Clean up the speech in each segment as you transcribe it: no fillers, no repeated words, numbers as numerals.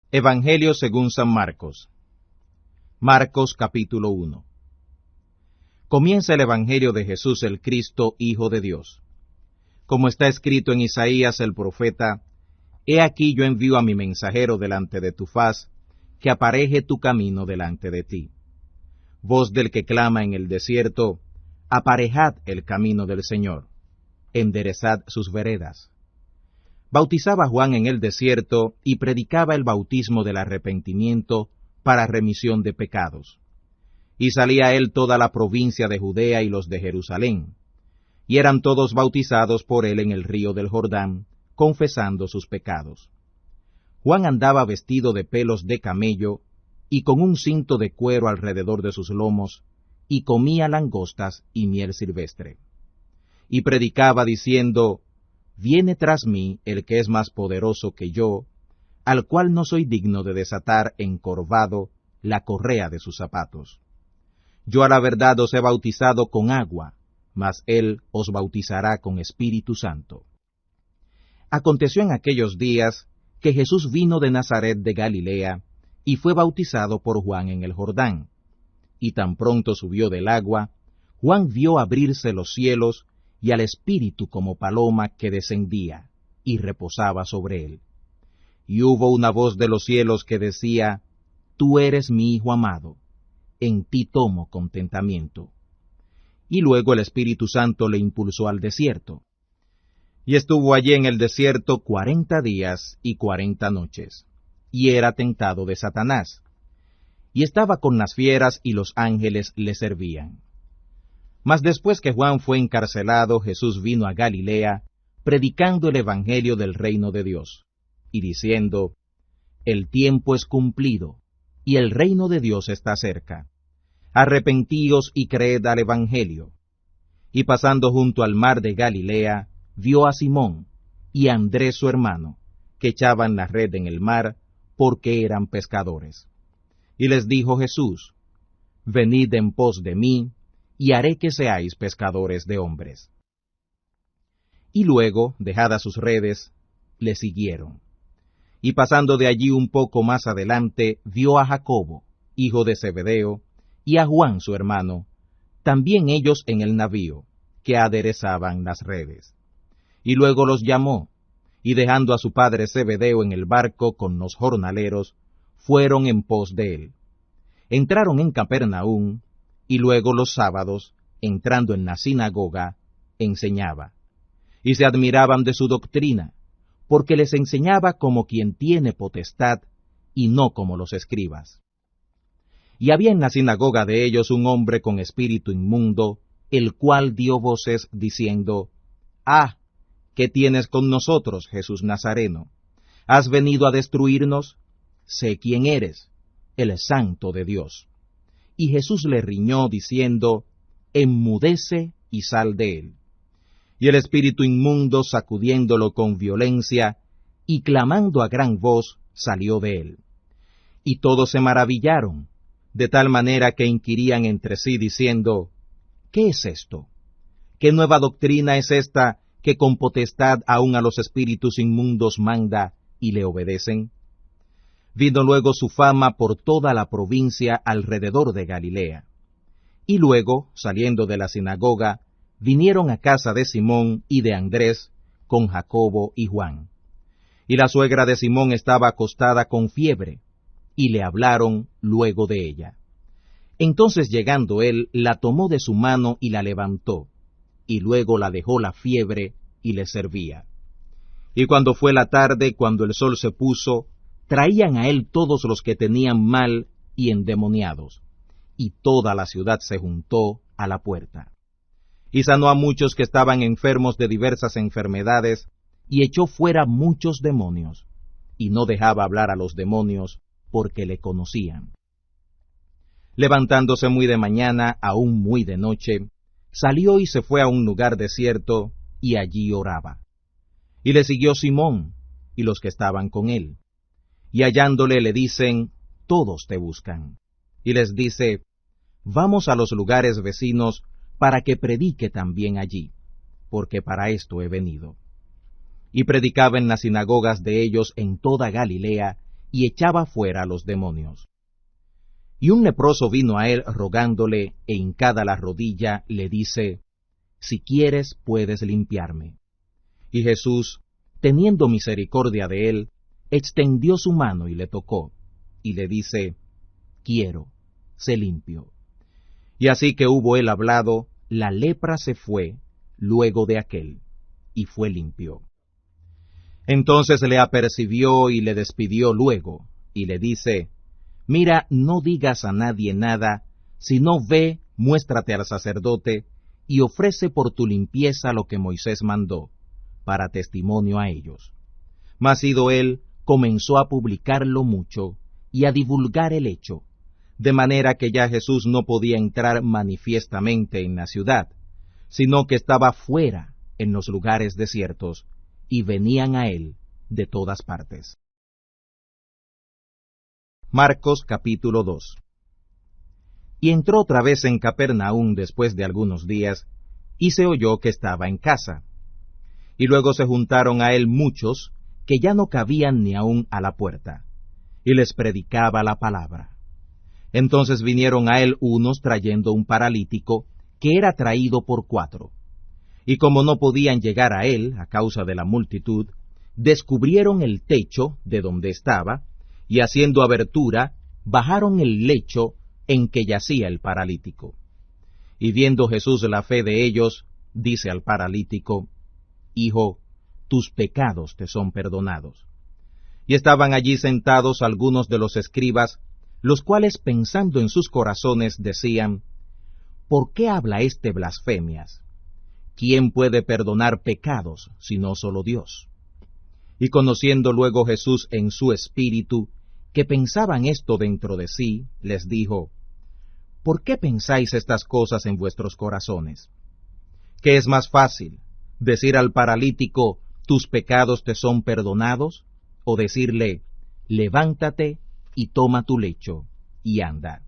Evangelio según San Marcos. Marcos capítulo 1. Comienza el Evangelio de Jesús el Cristo, Hijo de Dios. Como está escrito en Isaías el profeta: He aquí yo envío a mi mensajero delante de tu faz, que apareje tu camino delante de ti. Voz del que clama en el desierto: Aparejad el camino del Señor, enderezad sus veredas. Bautizaba Juan en el desierto y predicaba el bautismo del arrepentimiento para remisión de pecados. Y salía a él toda la provincia de Judea y los de Jerusalén, y eran todos bautizados por él en el río del Jordán, confesando sus pecados. Juan andaba vestido de pelos de camello, y con un cinto de cuero alrededor de sus lomos, y comía langostas y miel silvestre. Y predicaba diciendo: Viene tras mí el que es más poderoso que yo, al cual no soy digno de desatar encorvado la correa de sus zapatos. Yo a la verdad os he bautizado con agua, mas él os bautizará con Espíritu Santo. Aconteció en aquellos días que Jesús vino de Nazaret de Galilea, y fue bautizado por Juan en el Jordán. Y tan pronto subió del agua, Juan vio abrirse los cielos, y al Espíritu como paloma que descendía, y reposaba sobre él. Y hubo una voz de los cielos que decía: Tú eres mi Hijo amado, en ti tomo contentamiento. Y luego el Espíritu Santo le impulsó al desierto. Y estuvo allí en el desierto 40 días y 40 noches, y era tentado de Satanás. Y estaba con las fieras, y los ángeles le servían. Mas después que Juan fue encarcelado, Jesús vino a Galilea, predicando el Evangelio del reino de Dios, y diciendo: El tiempo es cumplido, y el reino de Dios está cerca. Arrepentíos y creed al Evangelio. Y pasando junto al mar de Galilea, vio a Simón y a Andrés su hermano, que echaban la red en el mar, porque eran pescadores. Y les dijo Jesús: Venid en pos de mí, y haré que seáis pescadores de hombres. Y luego, dejadas sus redes, le siguieron. Y pasando de allí un poco más adelante, vio a Jacobo, hijo de Zebedeo, y a Juan su hermano, también ellos en el navío, que aderezaban las redes. Y luego los llamó, y dejando a su padre Zebedeo en el barco con los jornaleros, fueron en pos de él. Entraron en Capernaum, y luego los sábados, entrando en la sinagoga, enseñaba. Y se admiraban de su doctrina, porque les enseñaba como quien tiene potestad, y no como los escribas. Y había en la sinagoga de ellos un hombre con espíritu inmundo, el cual dio voces diciendo: Ah, ¿qué tienes con nosotros, Jesús Nazareno? ¿Has venido a destruirnos? Sé quién eres, el Santo de Dios. Y Jesús le riñó diciendo: Enmudece y sal de él. Y el espíritu inmundo, sacudiéndolo con violencia y clamando a gran voz, salió de él. Y todos se maravillaron, de tal manera que inquirían entre sí diciendo: ¿Qué es esto? ¿Qué nueva doctrina es esta, que con potestad aun a los espíritus inmundos manda y le obedecen? Vino luego su fama por toda la provincia alrededor de Galilea. Y luego, saliendo de la sinagoga, vinieron a casa de Simón y de Andrés, con Jacobo y Juan. Y la suegra de Simón estaba acostada con fiebre, y le hablaron luego de ella. Entonces llegando él, la tomó de su mano y la levantó, y luego la dejó la fiebre, y le servía. Y cuando fue la tarde, cuando el sol se puso, traían a él todos los que tenían mal y endemoniados, y toda la ciudad se juntó a la puerta. Y sanó a muchos que estaban enfermos de diversas enfermedades, y echó fuera muchos demonios, y no dejaba hablar a los demonios, porque le conocían. Levantándose muy de mañana, aún muy de noche, salió y se fue a un lugar desierto, y allí oraba. Y le siguió Simón, y los que estaban con él. Y hallándole le dicen: Todos te buscan. Y les dice: Vamos a los lugares vecinos, para que predique también allí, porque para esto he venido. Y predicaba en las sinagogas de ellos en toda Galilea, y echaba fuera a los demonios. Y un leproso vino a él rogándole, e hincada la rodilla, le dice, «Si quieres, puedes limpiarme». Y Jesús, teniendo misericordia de él, extendió su mano y le tocó, y le dice, «Quiero, sé limpio». Y así que hubo él hablado, la lepra se fue luego de aquel, y fue limpio. Entonces le apercibió y le despidió luego, y le dice, «Mira, no digas a nadie nada, sino ve, muéstrate al sacerdote, y ofrece por tu limpieza lo que Moisés mandó, para testimonio a ellos». Mas ido él, comenzó a publicarlo mucho, y a divulgar el hecho, de manera que ya Jesús no podía entrar manifiestamente en la ciudad, sino que estaba fuera, en los lugares desiertos, y venían a él de todas partes. Marcos capítulo 2. Y entró otra vez en Capernaum después de algunos días, y se oyó que estaba en casa. Y luego se juntaron a él muchos, que ya no cabían ni aun a la puerta, y les predicaba la palabra. Entonces vinieron a él unos trayendo un paralítico, que era traído por 4. Y como no podían llegar a él, a causa de la multitud, descubrieron el techo de donde estaba, y haciendo abertura, bajaron el lecho en que yacía el paralítico. Y viendo Jesús la fe de ellos, dice al paralítico, «Hijo, tus pecados te son perdonados». Y estaban allí sentados algunos de los escribas, los cuales pensando en sus corazones decían, «¿Por qué habla este blasfemias? ¿Quién puede perdonar pecados, sino solo Dios?» Y conociendo luego Jesús en su espíritu, que pensaban esto dentro de sí, les dijo, «¿Por qué pensáis estas cosas en vuestros corazones? ¿Qué es más fácil, decir al paralítico, tus pecados te son perdonados, o decirle, levántate y toma tu lecho, y anda?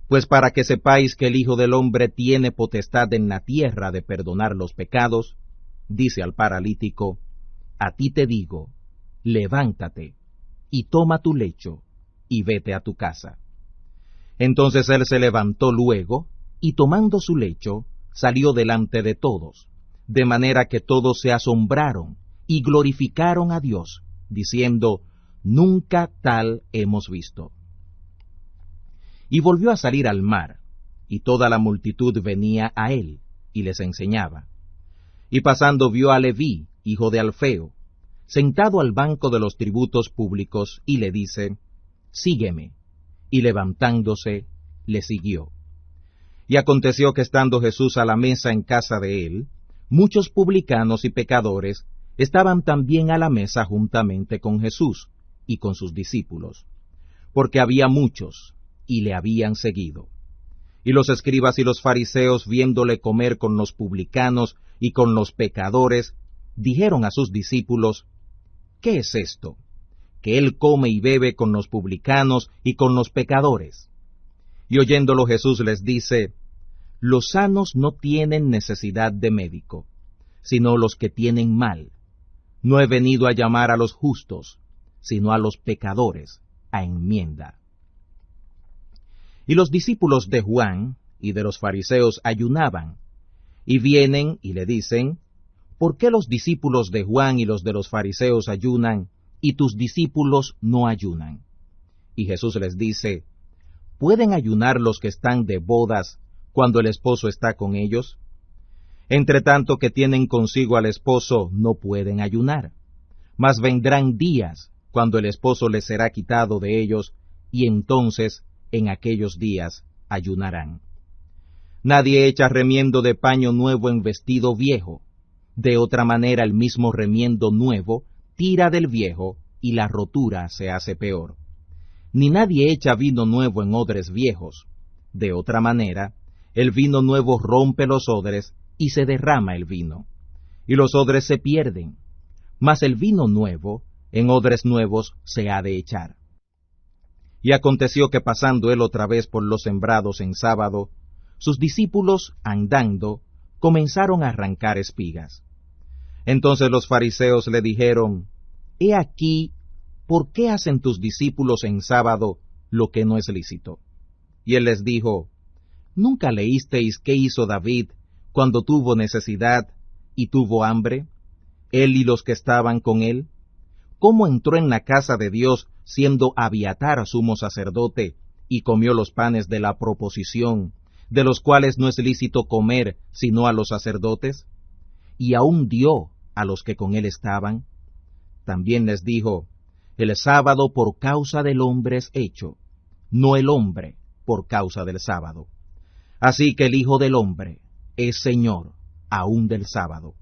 Pues para que sepáis que el Hijo del Hombre tiene potestad en la tierra de perdonar los pecados, dice al paralítico, a ti te digo, levántate, y toma tu lecho, y vete a tu casa. Entonces él se levantó luego, y tomando su lecho, salió delante de todos, de manera que todos se asombraron, y glorificaron a Dios, diciendo, nunca tal hemos visto. Y volvió a salir al mar, y toda la multitud venía a él, y les enseñaba. Y pasando vio a Leví, hijo de Alfeo, sentado al banco de los tributos públicos, y le dice, sígueme. Y levantándose, le siguió. Y aconteció que estando Jesús a la mesa en casa de él, muchos publicanos y pecadores estaban también a la mesa juntamente con Jesús y con sus discípulos, porque había muchos, y le habían seguido. Y los escribas y los fariseos, viéndole comer con los publicanos y con los pecadores, dijeron a sus discípulos, ¿qué es esto? Que él come y bebe con los publicanos y con los pecadores. Y oyéndolo Jesús les dice, los sanos no tienen necesidad de médico, sino los que tienen mal. No he venido a llamar a los justos, sino a los pecadores, a enmienda. Y los discípulos de Juan y de los fariseos ayunaban, y vienen y le dicen, ¿por qué los discípulos de Juan y los de los fariseos ayunan, y tus discípulos no ayunan? Y Jesús les dice, ¿pueden ayunar los que están de bodas cuando el esposo está con ellos? Entre tanto que tienen consigo al esposo, no pueden ayunar. Mas vendrán días cuando el esposo les será quitado de ellos, y entonces, en aquellos días, ayunarán. Nadie echa remiendo de paño nuevo en vestido viejo. De otra manera el mismo remiendo nuevo tira del viejo, y la rotura se hace peor. Ni nadie echa vino nuevo en odres viejos. De otra manera, el vino nuevo rompe los odres, y se derrama el vino, y los odres se pierden. Mas el vino nuevo, en odres nuevos se ha de echar. Y aconteció que pasando él otra vez por los sembrados en sábado, sus discípulos, andando, comenzaron a arrancar espigas. Entonces los fariseos le dijeron, he aquí, ¿por qué hacen tus discípulos en sábado lo que no es lícito? Y él les dijo, ¿nunca leísteis qué hizo David cuando tuvo necesidad y tuvo hambre, él y los que estaban con él? ¿Cómo entró en la casa de Dios siendo Abiatar sumo sacerdote y comió los panes de la proposición, de los cuales no es lícito comer sino a los sacerdotes? Y aún dio a los que con él estaban. También les dijo, el sábado por causa del hombre es hecho, no el hombre por causa del sábado. Así que el Hijo del Hombre es Señor aún del sábado.